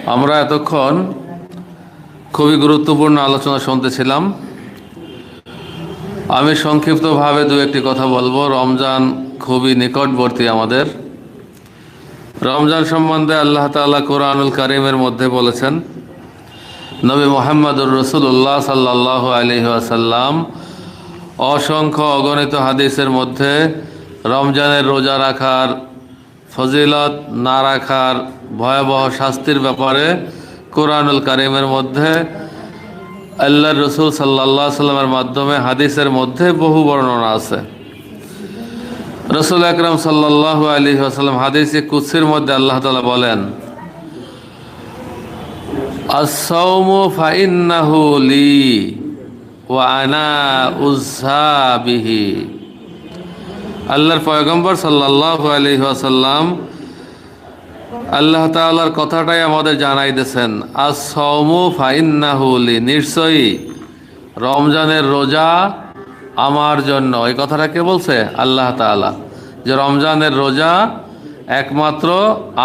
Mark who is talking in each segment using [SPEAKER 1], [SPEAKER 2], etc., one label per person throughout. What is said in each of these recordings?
[SPEAKER 1] আমরা এতক্ষণ খুবই গুরুত্বপূর্ণ আলোচনা শুনতেছিলাম। আমি সংক্ষিপ্তভাবে দু একটি কথা বলবো। রমজান খুবই নিকটবর্তী আমাদের। রমজান সম্বন্ধে আল্লাহ তাআলা কোরআনুল কারীমের মধ্যে বলেছেন, নবী মুহাম্মদুর রাসূলুল্লাহ সাল্লাল্লাহু আলাইহি ওয়াসাল্লাম অসংখ্য অগণিত হাদিসের মধ্যে রমজানের রোজা রাখার ফজিলত, না রাখার ভয়াবহ শাস্তির ব্যাপারে কোরআনুল কারীমের মধ্যে আল্লাহর রাসূল সাল্লাল্লাহু আলাইহি ওয়াসাল্লামের মাধ্যমে হাদিসের মধ্যে বহু বর্ণনা আছে। রাসূল আকরাম সাল্লাল্লাহু আলাইহি ওয়াসাল্লাম হাদিসে কুদসির মধ্যে আল্লাহ তাআলা বলেন, আস-সাওমু ফাইন্নাহু লি ওয়া আনা উযা বিহি। আল্লাহর পয়গম্বর সাল্লাল্লাহু আলাইহি ওয়াসাল্লাম আল্লাহ তাআলার কথাটাই আমাদের জানাই দিয়েছেন, আস-সাওমু ফাইন্নাহু লি, নিশ্চয়ই রমজানের রোজা আমার জন্য। এই কথাটা কে বলছে? আল্লাহ তাআলা, যে রমজানের রোজা একমাত্র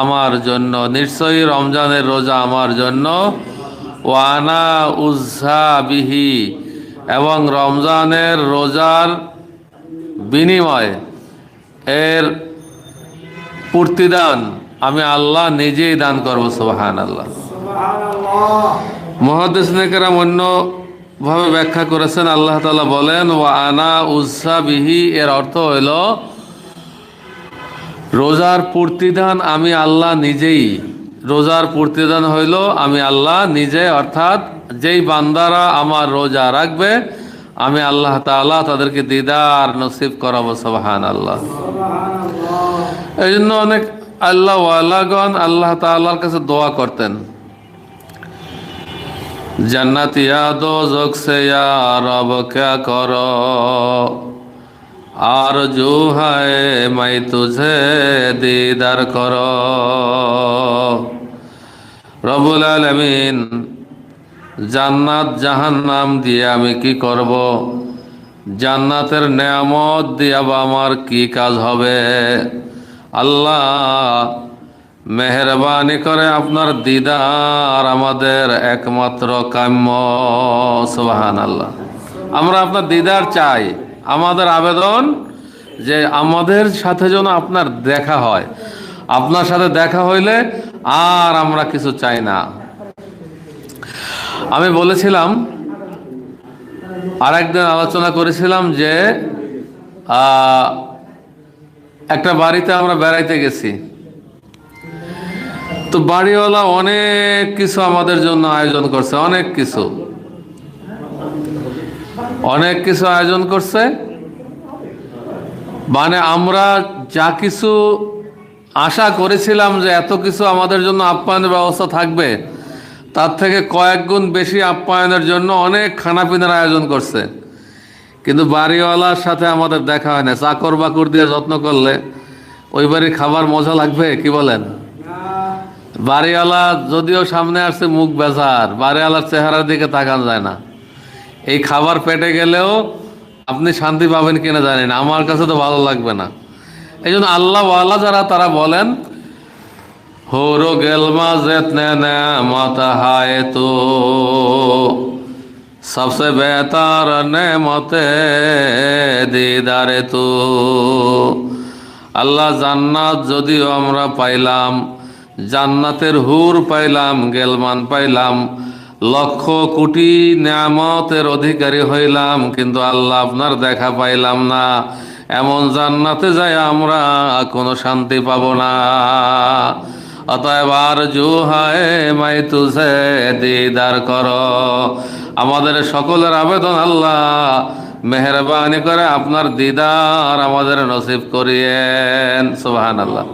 [SPEAKER 1] আমার জন্য, নিশ্চয়ই রমজানের রোজা আমার জন্য। ওয়া আনা উযা বিহি, এবং রমজানের রোজার বিনিময় এর প্রতিদান আমি আল্লাহ নিজেই দান করব। সুবহানাল্লাহ। মুহাদ্দিসিনে কেরাম অন্যভাবে ব্যাখ্যা করেছেন। আল্লাহ তাআলা বলেন, ওয়া আনা উযা বিহি, এর অর্থ হইল রোজার প্রতিদান আমি আল্লাহ নিজেই। রোজার প্রতিদান হইল আমি আল্লাহ নিজে, অর্থাৎ যেই বান্দারা আমার রোজা রাখবে আমি আল্লাহ তাআলা তাদেরকে দিদার নসিব করাবো। সুবহানাল্লাহ। এই জন্য অনেক আল্লাহ ওয়ালাগণ আল্লাহ তাআলার কাছে দোয়া করতেন, জান্নাত ইয়া দোজখ সে ইয়া রব ক্যা করো, আরজু হায় মাই তুঝে দিদার করো। রব্বুল আলামিন, জান্নাত জাহান্নাম দিয়ে আমি কি করব? জান্নাতের নেয়ামত দিয়ে আমার কি কাজ হবে? আল্লাহ মেহেরবানি করে আপনার দিদার আমাদের একমাত্র কাম্য। সুবহানাল্লাহ। আমরা আপনার দিদার চাই। আমাদের আবেদন যে আমাদের সাথে যেন আপনার দেখা হয়। আপনার সাথে দেখা হইলে আর আমরা কিছু চাই না। আমি বলেছিলাম, আরেকদিন আলোচনা করেছিলাম যে একটা বাড়িতে আমরা বেড়াইতে গেছি। তো বাড়িওয়ালা অনেক কিছু আমাদের জন্য আয়োজন করছে, অনেক কিছু আয়োজন করছে। মানে আমরা যা কিছু আশা করেছিলাম যে এত কিছু আমাদের জন্য আপ্যায়নের ব্যবস্থা থাকবে, তার থেকে কয়েক গুণ বেশি আপ্যায়নের জন্য অনেক খানাপিনার আয়োজন করছে। কিন্তু বাড়িওয়ালার সাথে আমাদের দেখা হয় না। চাকর বাকর দিয়ে যত্ন করলে ওই বাড়ির খাবার মজা লাগবে? কি বলেন? বাড়িওয়ালা যদিও সামনে আসছে মুখ বেজার, বাড়িওয়ালার চেহারার দিকে তাকান যায় না। এই খাবার পেটে গেলেও আপনি শান্তি পাবেন কিনা জানি না, আমার কাছে তো ভালো লাগবে না। এই জন্য আল্লাহ ওয়ালা যারা, তারা বলেন, হোরো গেলমা জেতনে নেমত হায় তো সবসে বেহতার নেমতে দিদারে তো। আল্লাহ, জান্নাত যদিও আমরা পাইলাম, জান্নাতের হুর পাইলাম, গেলমান পাইলাম, লক্ষ কোটি নিয়ামতের অধিকারী হইলাম, কিন্তু আল্লাহ আপনার দেখা পাইলাম না। এমন জান্নাতে যাই আমরা কোনো শান্তি পাব না। অতএব আরজু হায় মাই তুঝে দিদার করো। আমাদের সকলের আবেদন, আল্লাহ মেহেরবানি করে আপনার দিদার আমাদের নসিব করিয়েন। সুবহানাল্লাহ।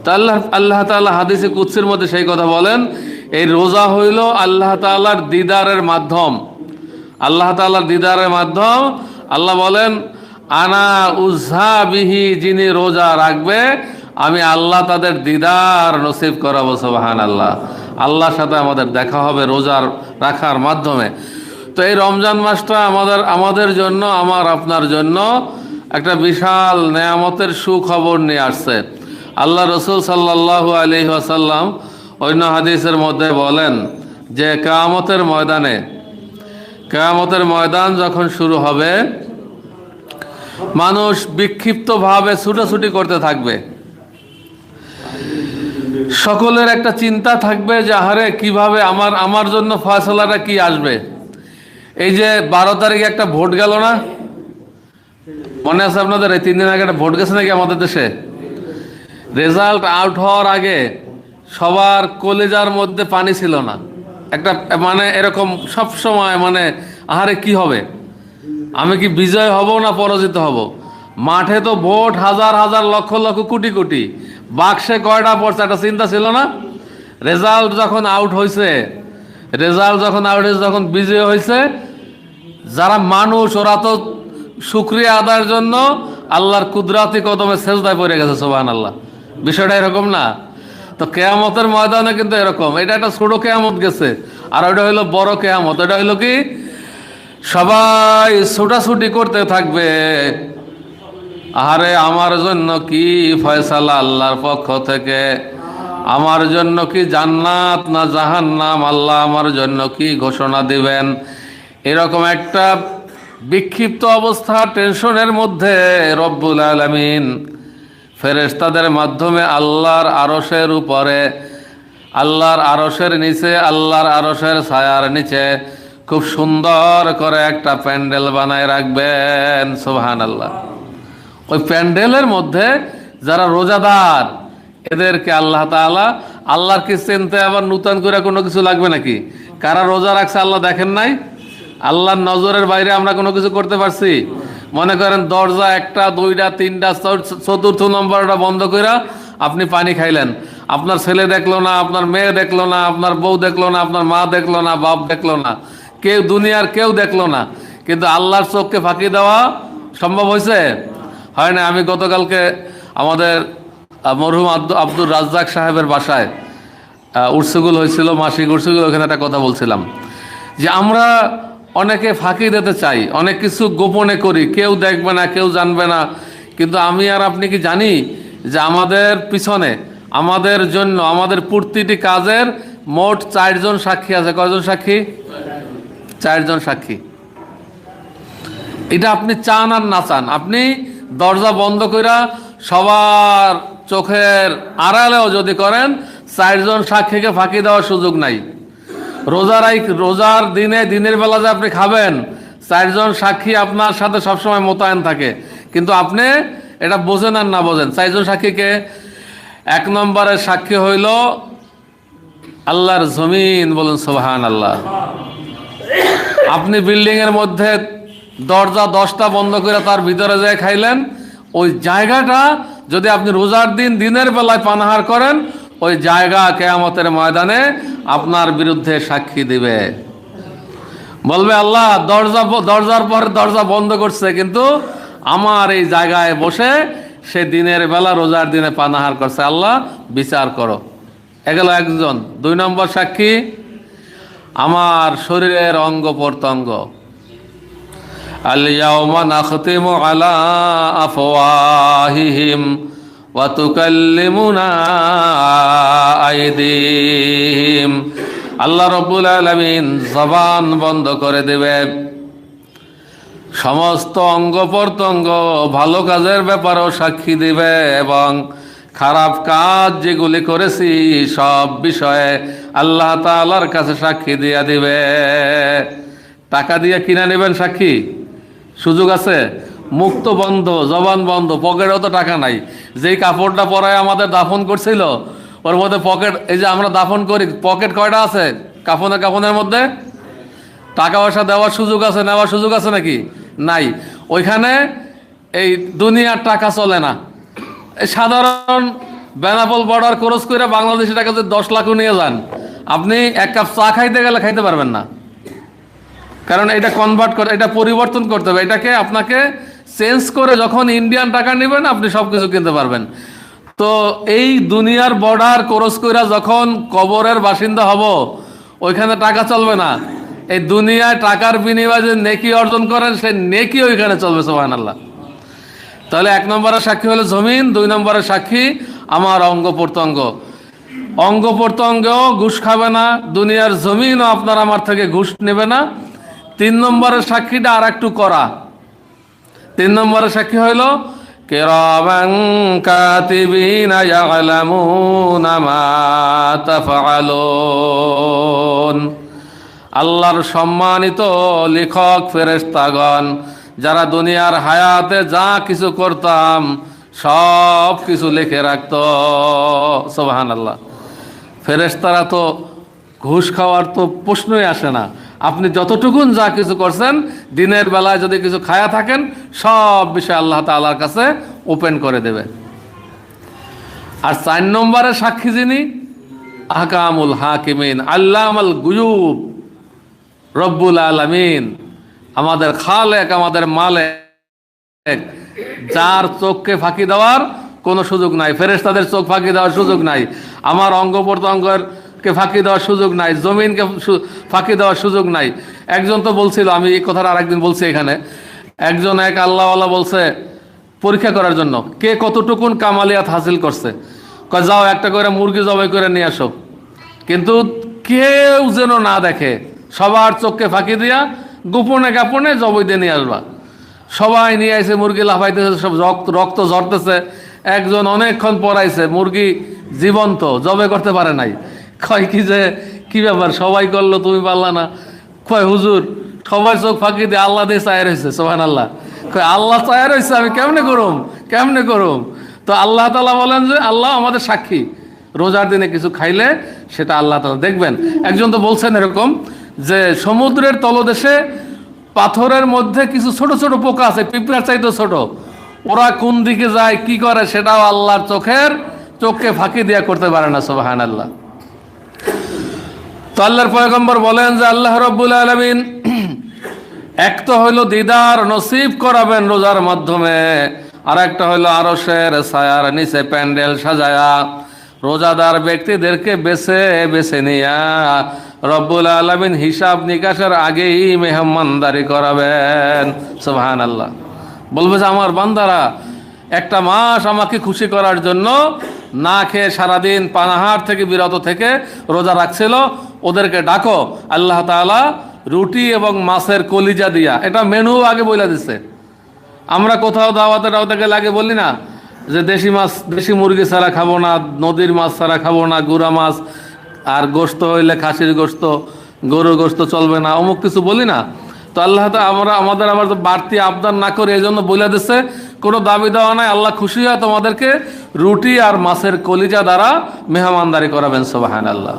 [SPEAKER 1] তা আল্লাহ তাআলা হাদিসে কুদসির মধ্যে সেই কথা বলেন, এই রোজা হইল আল্লাহ তাআলার দিদারের মাধ্যম। আল্লাহ তাআলার দিদারের মাধ্যম। আল্লাহ বলেন, আনা উযা বিহি, যিনি রোজা রাখবে আমি আল্লাহ তাদের দিদার নসিব করাবো। সুবহানাল্লাহ। আল্লাহর সাথে আমাদের দেখা হবে রোজার রাখার মাধ্যমে। তো এই রমজান মাসটা আমাদের জন্য, আমার আপনার জন্য একটা বিশাল নেয়ামতের সুখবর নিয়ে আসছে। আল্লাহ রাসূল সাল্লাল্লাহু আলাইহি ওয়াসাল্লাম অন্য হাদিসের মধ্যে বলেন যে কিয়ামতের ময়দান যখন শুরু হবে, মানুষ বিক্ষিপ্তভাবে ছুটাছুটি করতে থাকবে। সকলের একটা চিন্তা থাকবে যে আহারে কিভাবে আমার জন্য ফয়সালাটা কি আসবে। এই যে 12 তারিখে একটা ভোট গেল না, মনে আছে আপনাদের? এই 3 দিন আগে একটা ভোট গেছে নাকি আমাদের দেশে? রেজাল্ট আউট হওয়ার আগে সবার কলেজার মধ্যে পানি ছিল না, একটা মানে এরকম সব সময় মানে আহারে কি হবে, আমি কি বিজয় হব না পরাজিত হব। মাঠে তো ভোট হাজার হাজার লক্ষ লক্ষ কোটি কোটি, বাক্সে কয়টা পড়ছে একটা চিন্তা ছিল না। রেজাল্ট যখন আউট হয়েছে, যখন বিজয় হয়েছে, যারা মানুষ ওরা তো শুকরিয়া আদায়ের জন্য আল্লাহর কুদরতি কদমে সেজদায় পড়ে গেছে। সুবহানাল্লাহ। বিষয়টা এরকম না? তো কিয়ামতের ময়দানে কিন্তু এরকম, এটা একটা ছোট কিয়ামত গেছে, আর ওইটা হইলো বড় কিয়ামত। এটা হইলো কি, সবাই ছুটাছুটি করতে থাকবে, আরে আমার জন্য কি ফয়সালা আল্লাহর পক্ষ থেকে, আমার জন্য কি জান্নাত না জাহান্নাম, আল্লাহ আমার জন্য কি ঘোষণা দিবেন। এরকম একটা বিক্ষিপ্ত অবস্থা, টেনশনের মধ্যে রব্বুল আলামিন ফেরেশতাদের মাধ্যমে আল্লাহর আরশের উপরে, আল্লাহর আরশের নিচে, আল্লাহর আরশের ছায়ার নিচে খুব সুন্দর করে একটা প্যান্ডেল বানায় রাখবেন। সুবহানাল্লাহ। ওই প্যান্ডেলের মধ্যে যারা রোজাদার, এদেরকে আল্লাহ তাআলা, আল্লাহর কি চিনতে আবার নূতন করে কোনো কিছু লাগবে নাকি? কারা রোজা রাখছে আল্লাহ দেখেন নাই? আল্লাহর নজরের বাইরে আমরা কোনো কিছু করতে পারছি? মনে করেন দরজা 1টা 2টা 3টা 4র্থ নম্বরটা বন্ধ করে আপনি পানি খাইলেন, আপনার ছেলে দেখলো না, আপনার মেয়ে দেখলো না, আপনার বউ দেখলো না, আপনার মা দেখলো না, বাপ দেখলো না, কেউ দুনিয়ার কেউ দেখলো না, কিন্তু আল্লাহর চোখকে ফাঁকি দেওয়া সম্ভব হয়েছে? হয় না? আমি গতকালকে আমাদের মরহুম আব্দুর রাজ্জাক সাহেবের বাসায় উর্সুগুল হয়েছিল, মাসিক উর্সুগুল, ওখানে একটা কথা বলছিলাম যে আমরা অনেকে ফাঁকি দিতে চাই, অনেক কিছু গোপনে করি, কেউ দেখবে না, কেউ জানবে না, কিন্তু আমি আর আপনি কি জানি যে আমাদের পিছনে, আমাদের জন্য, আমাদের প্রতিটি কাজের মোট 4 জন সাক্ষী আছে। কয়জন সাক্ষী? 4 জন সাক্ষী। এটা আপনি চান আর না চান, আপনি দরজা বন্ধ কইরা সবার চোখের আড়ালেও যদি করেন, 4 জন সাক্ষীকে ফাঁকি দেওয়ার সুযোগ নাই। রোজার দিনে, দিনের বেলা যে আপনি খাবেন, 4 জন সাক্ষী আপনার সাথে সবসময় মোতায়েন থাকে, কিন্তু আপনি এটা বোঝেন আর না বোঝেন। 4 জন সাক্ষীকে, 1 নম্বরের সাক্ষী হইল আল্লাহর জমিন। বলুন সুবহানাল্লাহ। আপনি বিল্ডিং এর মধ্যে দরজা 10টা বন্ধ করে তার ভিতরে যায় খাইলেন, ওই জায়গাটা যদি আপনি রোজার দিন দিনের বেলায় পানাহার করেন, ওই জায়গা কিয়ামতের ময়দানে আপনার বিরুদ্ধে সাক্ষী দিবে। বলবে আল্লাহ দরজার পর দরজা বন্ধ করছে, কিন্তু আমার এই জায়গায় বসে সে দিনের বেলা রোজার দিনে পানাহার করছে, আল্লাহ বিচার করো। এগুলো একজন। 2 নম্বর সাক্ষী আমার শরীরের অঙ্গ প্রত্যঙ্গ। আল-ইয়াওমা নাখতিমু আলা আফওয়াহিহিম ওয়া তুকাল্লিমুনা আইদিহিম। আল্লাহ রাব্বুল আলামিন জবান বন্ধ করে দেবে, সমস্ত অঙ্গ প্রত্যঙ্গ ভালো কাজের ব্যাপারেও সাক্ষী দিবে, এবং খারাপ কাজ যেগুলি করেছি সব বিষয়ে আল্লাহ তাআলার কাছে সাক্ষী দিয়া দিবে। টাকা দিয়ে কিনে নেবেন সাক্ষী, সুযোগ আছে? মুক্ত বন্ধ, জবান বন্ধ, পকেটেও তো টাকা নাই। যেই কাপড়টা পরায় আমাদের দাফন করছিল, ওর মধ্যে পকেট, এই যে আমরা দাফন করি, পকেট কয়টা আছে কাফনের মধ্যে? টাকা পয়সা দেওয়ার সুযোগ আছে, নেওয়ার সুযোগ আছে নাকি? নাই। ওইখানে এই দুনিয়ার টাকা চলে না। এই সাধারণ বেনাপোল বর্ডার ক্রস করে বাংলাদেশি টাকা যদি 10 লাখও নিয়ে যান, আপনি 1 কাপ চা খাইতে গেলে খাইতে পারবেন না, কারণ এটা কনভার্ট করে, এটা পরিবর্তন করতে হবে, এটাকে আপনাকে চেঞ্জ করে যখন ইন্ডিয়ান টাকা নেবেন আপনি সব কিছু কিনতে পারবেন। তো এই দুনিয়ার বর্ডার ক্রস করে যখন কবরের বাসিন্দা হব, ওইখানে টাকা চলবে না। এই দুনিয়ায় টাকার বিনিময়ে যে নেকি অর্জন করেন, সেই নেকি ওইখানে চলবে। সুবহানাল্লাহ। তাহলে 1 নম্বরের সাক্ষী হলো জমিন, 2 নম্বরের সাক্ষী আমার অঙ্গ প্রত্যঙ্গ। অঙ্গ প্রত্যঙ্গেও ঘুষ খাবে না, দুনিয়ার জমিনও আপনার আমার থেকে ঘুষ নেবে না। 3 নম্বরের সাক্ষীটা আর একটু করা। 3 নম্বরের সাক্ষী হইল কিরামান কাতিবিনা ইয়ালামুনা মা তাফআলুন। আল্লাহর সম্মানিত লেখক ফেরেশতাগণ, যারা দুনিয়ার হায়াতে যা কিছু করতাম সব কিছু লিখে রাখতো। সুবহানাল্লাহ। ফেরেশতারা তো ঘুষ খাওয়ার তো প্রশ্নই আসে না। আপনি যতটুকুন যা কিছু করছেন, দিনের বেলায় যদি কিছু খায়া থাকেন, সব বিষয় আল্লাহ তাআলার কাছে ওপেন করে দেবে। আর 4 নম্বরের সাক্ষী যিনি, আহকামুল হাকিমিন, আল্লামাল গুয়ুব, রব্বুল আলামিন, আমাদের খালেক, আমাদের মালিক, যার চোখকে ফাঁকি দেওয়ার কোনো সুযোগ নাই। ফেরেশতাদের চোখ ফাঁকি দেওয়ার সুযোগ নাই, আমার অঙ্গ প্রত্যঙ্গের ফাঁকি দেওয়ার সুযোগ নাই, জমিনকে ফাঁকি দেওয়ার সুযোগ নাই। একজন তো বলছিল, আমি এই কথাটা আরেকদিন বলছি এখানে, একজন এক আল্লাহওয়ালা বলছে পরীক্ষা করার জন্য কে কতটুকুন কামালিয়াত হাসিল করছে, কয় যাও একটা করে মুরগি জবাই করে নিয়ে আসো, কিন্তু কেউ যেন না দেখে, সবার চোখকে ফাঁকি দিয়া গোপনে গোপনে জবাই দিয়ে নিয়ে আসবা। সবাই নিয়ে আসে, মুরগি লাফাইতেছে, সব রক্ত ঝরতেছে। একজন অনেকক্ষণ পরাইছে, মুরগি জীবন্ত, জবে করতে পারে নাই। কয় কি যে কি ব্যাপার, সবাই করলো তুমি পারলা না? কয় হুজুর সবাই চোখ ফাঁকি দিয়ে আল্লাহ দিয়ে চায়ের হয়েছে। সুবহানাল্লাহ। কয় আল্লাহ চায়ের হয়েছে, আমি কেমনে করুম, কেমনে করুম? তো আল্লাহ তাআলা বলেন যে আল্লাহ আমাদের সাক্ষী, রোজার দিনে কিছু খাইলে সেটা আল্লাহ তাআলা দেখবেন। একজন তো বলছেন এরকম যে সমুদ্রের তলদেশে পাথরের মধ্যে কিছু ছোট ছোট পোকা আছে, পিঁপড়ার চাইতে ছোট, ওরা কোন দিকে যায় কি করে সেটাও আল্লাহর চোখকে ফাঁকি দিয়া করতে পারে না। সুবহানাল্লাহ। তো আল্লাহর পয়গম্বর বলেন যে আল্লাহ রাব্বুল আলামিন এক তো হইল দিদার নসিব করাবেন রোজার মাধ্যমে, আর একটা হইল আরশের ছায়ার নিচে প্যান্ডেল সাজায়া রোজাদার ব্যক্তিদেরকে বেছে বেছে নিয়া রব্বুল আলামিন হিসাব নিকাশের আগেই মেহমানদারি করাবেন। সুবহানাল্লাহ। বলবে যে আমার বান্দারা একটা মাস আমাকে খুশি করার জন্য না খেয়ে সারাদিন পানাহার থেকে বিরত থেকে রোজা রাখছিল, ওদেরকে ডাকো। আল্লাহ তাআলা রুটি এবং মাছের কলিজা দিয়া, এটা মেনু আগে বলে দিচ্ছে। আমরা কোথাও দাওয়াতে লাগে বলি না যে দেশি মাছ, দেশি মুরগি ছাড়া খাবো না, নদীর মাছ ছাড়া খাবো না, গুড়া মাছ, আর গোশত হইলে খাসির গোশত, গরুর গোশত চলবে না, অমুক কিছু বলি না। তো আল্লাহ তো আমাদের আবার বাড়তি আবদার না করে এই জন্য বলে দিচ্ছে, কোনো দাবি দেওয়া নাই, আল্লাহ খুশি হয় তোমাদেরকে রুটি আর মাছের কলিজা দ্বারা মেহমানদারি করাবেন। সুবহানাল্লাহ।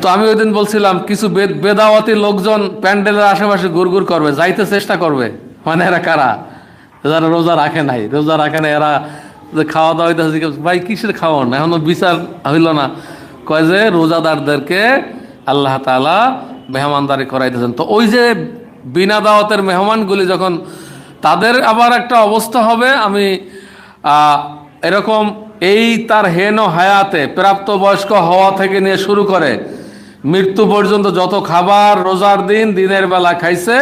[SPEAKER 1] তো আমি ওই দিন বলছিলাম কিছু বেদাওয়াতি লোকজন প্যান্ডেলের আশেপাশে ঘুরঘুর করবে, যাইতে চেষ্টা করবে। মানে এরা কারা? যারা রোজা রাখে নাই, এরা যে খাওয়া দাওয়া হইতেছে, ভাই কিসের খাওয়ান, এখনো বিচার হইল না। কয় যে রোজাদারদেরকে আল্লাহ তাআলা মেহমানদারি করাইতেছেন। তো ওই যে বিনা দাওয়াতের মেহমানগুলি যখন, তাদের আবার একটা অবস্থা হবে, আমি এরকম এই তার হেন হায়াতে প্রাপ্তবয়স্ক হওয়া থেকে নিয়ে শুরু করে মৃত্যু পর্যন্ত যত খাবার রোজার দিন দিনের বেলা খাইছে,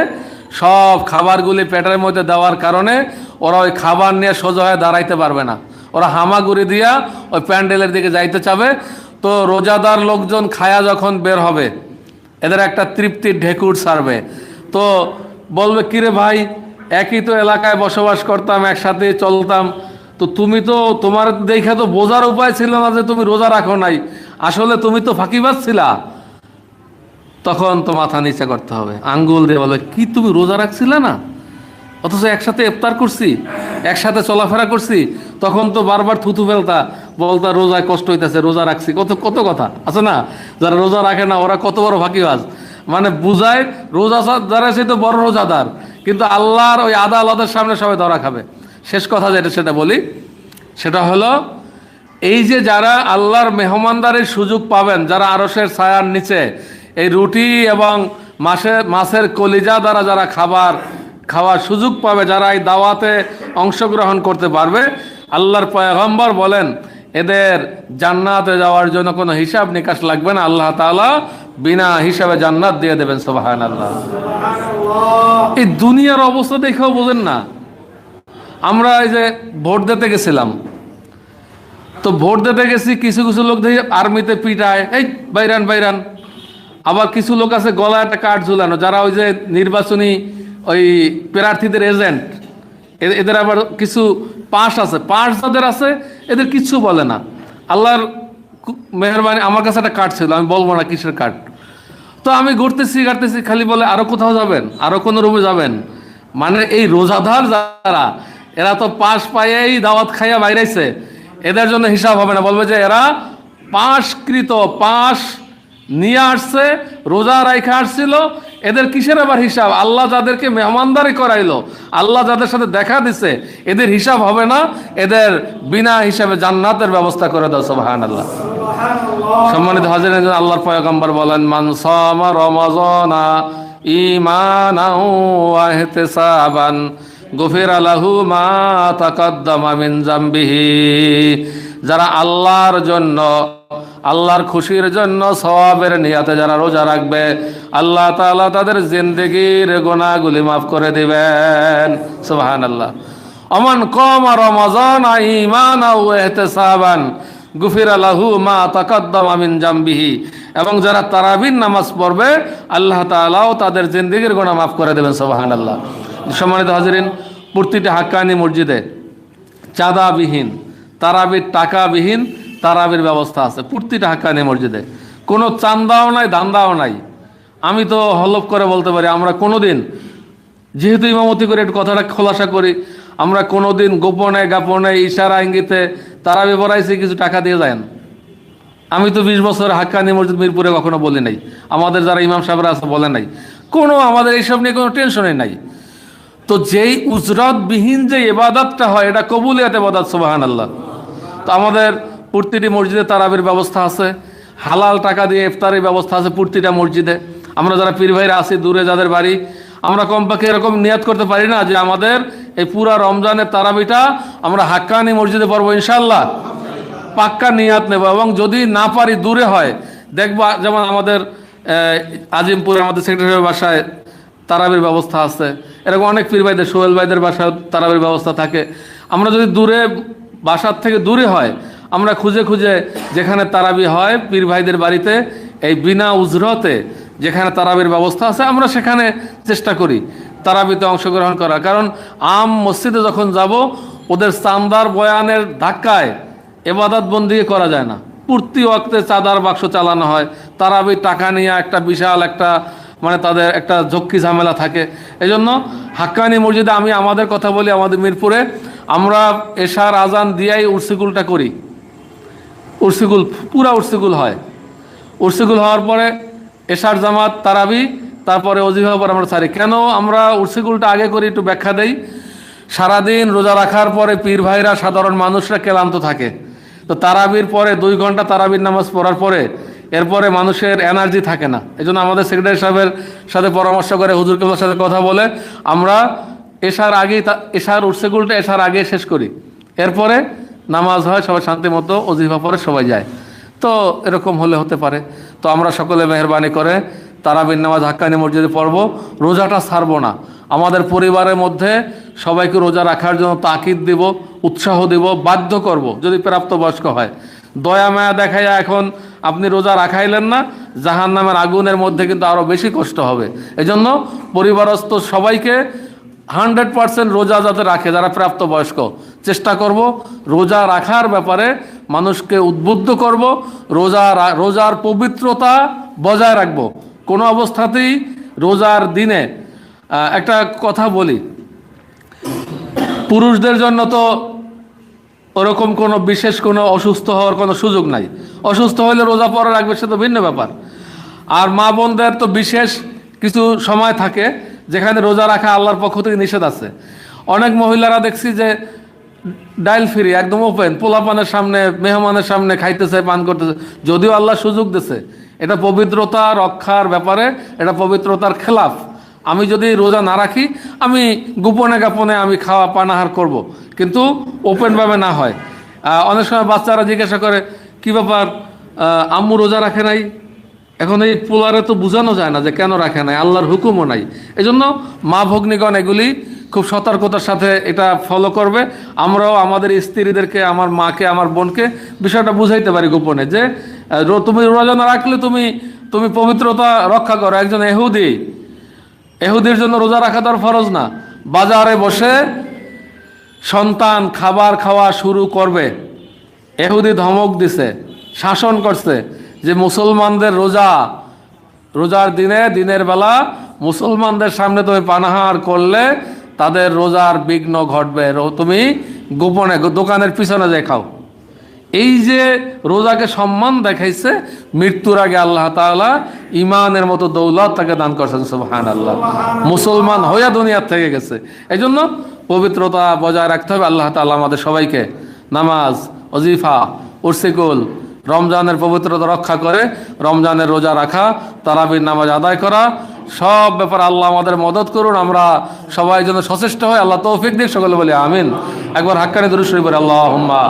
[SPEAKER 1] সব খাবারগুলি পেটের মধ্যে দেওয়ার কারণে ওরা ওই খাবার নিয়ে সোজা হয়ে দাঁড়াইতে পারবে না, ওরা হামাগুড়ি দিয়া ওই প্যান্ডেলের দিকে যাইতে চাবে। তো রোজাদার লোকজন খায়া যখন বের হবে, এদের একটা তৃপ্তির ঢেকুর ছাড়বে। তো বলবে কিরে ভাই, একই তো এলাকায় বসবাস করতাম, একসাথে চলতাম, তো তুমি তো, তোমার দেখে তো বোঝার উপায় ছিল না যে তুমি রোজা রাখো নাই, আসলে তুমি তো ফাঁকিবাজ ছিলা। তখন তো মাথা নিচে করতে হবে, আঙ্গুল দিয়ে বলবে কি তুমি রোজা রাখছিলে না, অথচ একসাথে ইফতার করছি, একসাথে চলাফেরা করছি, তখন তো বারবার থুতু ফেলতা, বলতা রোজায় কষ্ট হইতেছে, রোজা রাখছি, কত কত কথা আছে না। যারা রোজা রাখে না ওরা কত বড় ফাঁকিবাজ, মানে বুঝায় রোজা যারা সে তো বড় রোজাদার, কিন্তু আল্লাহর ওই আদালতের সামনে সবাই ধরা খাবে। শেষ কথা যেটা সেটা বলি, সেটা হলো এই যে যারা আল্লাহর মেহমানদারির সুযোগ পাবেন, যারা আরশের ছায়ার নিচে এই রুটি এবং মাছের কলিজা দ্বারা যারা খাওয়ার সুযোগ পাবে, যারা এই দাওয়াতে অংশগ্রহণ করতে পারবে, আল্লাহর পয়গম্বর বলেন এদের জান্নাতে যাওয়ার জন্য কোনো হিসাব নিকাশ লাগবে না, আল্লাহ তাআলা বিনা হিসাবে জান্নাত দিয়ে দেবেন। সুবহানাল্লাহ। এই দুনিয়ার অবস্থা দেখেও বোঝেন না। আমরা এই যে ভোট দিতে গেছিলাম, তো ভোট দিতে গেছি, কিছু কিছু লোক দেখি আর্মিতে পিটায়, এই বাইরান বাইরান। আবার কিছু লোক আছে গলায় একটা কার্ড ঝুলানো, যারা ওই যে নির্বাচনী ওই প্রার্থীদের এজেন্ট, এদের আবার কিছু পাস আছে, পাস যাদের আছে এদের কিচ্ছু বলে না। আল্লাহর মেহরবানি, আমার কাছে একটা কার্ড ছিল, আমি বলবো না কিসের কার্ড। তো আমি ঘুরতেছি ঘাটতেছি, খালি বলে আরো কোথাও যাবেন, আরো কোনো রুমে যাবেন। মানে এই রোজাদার যারা, এরা তো পাশ পাইয়েই দাওয়াত খাইয়া বাইরেছে, এদের জন্য হিসাব হবে না। বলবে যে এরা পাশকৃত, পাশ নিয়ে আসছে, রোজা রাইখা আসছিল, এদের কিসের আবার হিসাব? আল্লাহ যাদেরকে মেহমানদারি করাইলো, আল্লাহ যাদের সাথে দেখা দিছে, এদের হিসাব হবে না, এদের বিনা হিসাবে জান্নাতের ব্যবস্থা করে দাও। সুবহানাল্লাহ। সম্মানিত হাজিরিন, আল্লাহর পয়গম্বর বলেন, মান সামা রমাজানা ঈমানান ওয়া ইহতিসাবান গুফিরা লাহু মা তাকাদ্দামা মিন যামবিহি। যারা আল্লাহর জন্য, আল্লাহর খুশির জন্য, সওয়াবের নিয়তে যারা রোজা রাখবে, আল্লাহ তাআলা তাদের জিন্দেগির গুনাহগুলি মাফ করে দিবেন। সুবহানাল্লাহ। আমান কামা রমাজানা ঈমানান ওয়া ইহতিসাবান গুফিরা লাহু মা তাকাদ্দামা মিন যামবিহি। এবং যারা তারাবির নামাজ পড়বে, আল্লাহ তাআলাও তাদের জিন্দেগির গুনাহ মাফ করে দেবেন। সুবহানাল্লাহ। সম্মানিত হাজিরিন, প্রতিটি হাক্কানি মসজিদে চাঁদাবিহীন, তারাবির টাকাবিহীন তারাবির ব্যবস্থা আছে প্রতিটা হাক্কানি মসজিদে। কোনো চান্দাও নাই, ধান্দাও নাই। আমি তো হলফ করে বলতে পারি, আমরা কোনোদিন, যেহেতু ইমামতি করে একটু কথাটা খোলাসা করি, আমরা কোনোদিন গোপনে গাপনে ইশারা ইঙ্গিতে তারাবি পড়াইছি কিছু টাকা দিয়ে যায় না। আমি তো 20 বছর হাক্কানি মসজিদ মিরপুরে কখনো বলি নাই, আমাদের যারা ইমাম সাহেবরা আছে বলে নাই, কোনো আমাদের এইসব নিয়ে কোনো টেনশনই নাই। তো যেই উজরতবিহীন যে ইবাদতটা হয়, এটা কবুলিয়াত ইবাদত। সুবহানাল্লাহ। তো আমাদের প্রতিটি মসজিদে তারাবির ব্যবস্থা আছে, হালাল টাকা দিয়ে ইফতারের ব্যবস্থা আছে প্রতিটা মসজিদে। আমরা যারা পীর ভাইরা আছি দূরে, যাদের বাড়ি, আমরা কমপক্ষে এরকম নিয়াত করতে পারি না যে আমাদের এই পুরা রমজানের তারাবিটা আমরা হাক্কানি মসজিদে পড়বো ইনশাআল্লাহ? পাক্কা নিয়াত নেব। এবং যদি না পারি, দূরে হয়, দেখবা যেমন আমাদের আজিমপুরে আমাদের সেক্রেটারির বাসায় তারাবির ব্যবস্থা আছে, এরকম অনেক পীর ভাইদের, সোহেল ভাইদের বাসায় তারাবির ব্যবস্থা থাকে। আমরা যদি দূরে, বাসার থেকে দূরে হয়, আমরা খুঁজে খুঁজে যেখানে তারাবি হয় পীর ভাইদের বাড়িতে, এই বিনা উজরতে যেখানে তারাবির ব্যবস্থা আছে, আমরা সেখানে চেষ্টা করি তারাবিতে অংশগ্রহণ করার। কারণ আম মসজিদে যখন যাব, ওদের চাঁদার বয়ানের ধাক্কায় এবাদত বন্দিগি করা যায় না। প্রতি ওয়াক্তে চাঁদার বাক্স চালানো হয়, তারাবির টাকা নিয়ে একটা বিশাল একটা, মানে তাদের একটা ঝক্কি ঝামেলা থাকে। এজন্য হাক্কানি মসজিদে, আমি আমাদের কথা বলি, আমাদের মিরপুরে আমরা এশার আজান দিয়াই উর্সিগুলটা করি। উর্সিগুল, পুরা উর্সিগুল হয়। উর্সিগুল হওয়ার পরে এশার জামাত, তারাবি, তারপরে অজিফা পর আমরা ছাড়ি। কেন আমরা উর্সিগুলটা আগে করি একটু ব্যাখ্যা দেই। সারাদিন রোজা রাখার পরে পীর ভাইরা, সাধারণ মানুষরা ক্লান্ত থাকে। তো তারাবির পরে 2 ঘন্টা তারাবির নামাজ পড়ার পরে এরপরে মানুষের এনার্জি থাকে না। এই জন্য আমাদের সেক্রেটারি সাহেবের সাথে পরামর্শ করে, হুজুর কেবলার সাথে কথা বলে আমরা এশার আগেই, এশার উর্সিগুলটা এশার আগে শেষ করি। এরপরে নামাজ হয়, সবাই শান্তি মতো অজিফা পরে সবাই যায়। তো এরকম হলে হতে পারে। তো আমরা সকলে মেহরবানি করে তারাবির নামাজ হাক্কানি মসজিদে পড়ব, রোজাটা ছাড়বো না। আমাদের পরিবারের মধ্যে সবাইকে রোজা রাখার জন্য তাকিদ দিব, উৎসাহ দিব, বাধ্য করব যদি প্রাপ্তবয়স্ক হয়। দয়া মায়া দেখাইয়া এখন আপনি রোজা রাখাইলেন না, জাহান্নামের আগুনের মধ্যে কিন্তু আরও বেশি কষ্ট হবে। এজন্য পরিবারস্থ সবাইকে 100% রোজা যাতে রাখে, যারা প্রাপ্তবয়স্ক, চেষ্টা করব রোজা রাখার ব্যাপারে মানুষকে উদ্বুদ্ধ করব। রোজার পবিত্রতা বজায় রাখব। কোনো অবস্থাতেই রোজার দিনে, একটা কথা বলি, পুরুষদের জন্য তো ওরকম কোনো বিশেষ কোনো অসুস্থ হওয়ার কোনো সুযোগ নাই। অসুস্থ হলে রোজা পড়া রাখবে, সে তো ভিন্ন ব্যাপার। আর মা বোনদের তো বিশেষ কিছু সময় থাকে যেখানে রোজা রাখা আল্লাহর পক্ষ থেকে নিষেধ আছে। অনেক মহিলারা দেখছি যে ডাইল ফ্রি, একদম ওপেন, পোলাপানের সামনে, মেহমানের সামনে খাইতেছে, পান করতেছে, যদিও আল্লাহ সুযোগ দিছে। এটা পবিত্রতা রক্ষার ব্যাপারে, এটা পবিত্রতার খেলাফ। আমি যদি রোজা না রাখি, আমি গোপনে গোপনে আমি খাওয়া পানাহার করব, কিন্তু ওপেনভাবে না হয়। অনেক সময় বাচ্চারা জিজ্ঞাসা করে, কি ব্যাপার আম্মু রোজা রাখে নাই? এখন এই পোলারে তো বোঝানো যায় না যে কেন রাখে নাই, আল্লাহর হুকুমও নাই। এই জন্য মা ভগ্নীগণ এগুলি খুব সতর্কতার সাথে এটা ফলো করবে। আমরাও আমাদের স্ত্রীদেরকে, আমার মাকে, আমার বোনকে বিষয়টা বুঝাইতে পারি গোপনে যে তুমি রোজা না রাখলে তুমি পবিত্রতা রক্ষা করো। একজন এহুদির জন্য রোজা রাখা তার ফরজ না। বাজারে বসে সন্তান খাবার খাওয়া শুরু করবে, এহুদি ধমক দিছে, শাসন করছে যে মুসলমানদের রোজার দিনের বেলা মুসলমানদের সামনে তুমি পানাহার করলে তাদের রোজার বিঘ্ন ঘটবে, তুমি গোপনে দোকানের পিছনে যাই খাও। এই যে রোজাকে সম্মান দেখাইছে, মৃত্যুর আগে আল্লাহ তাআলা ইমানের মতো দৌলত তাকে দান করছেন। সুবহানাল্লাহ। মুসলমান হইয়া দুনিয়ার থেকে গেছে। এই জন্য পবিত্রতা বজায় রাখতে হবে। আল্লাহ তাআলা আমাদের সবাইকে নামাজ, ওজিফা, উরসিকুল, রমজানের পবিত্রতা রক্ষা করে রমজানের রোজা রাখা, তারাবির নামাজ আদায় করা, সব ব্যাপারে আল্লাহ আমাদের মদত করুন। আমরা সবাই যেন সচেষ্ট হই। আল্লাহ তৌফিক দিক। সকলে বলি আমিন। একবার হাক্কানি দুরূদ শরীফ পড়ি, আল্লাহুম্মা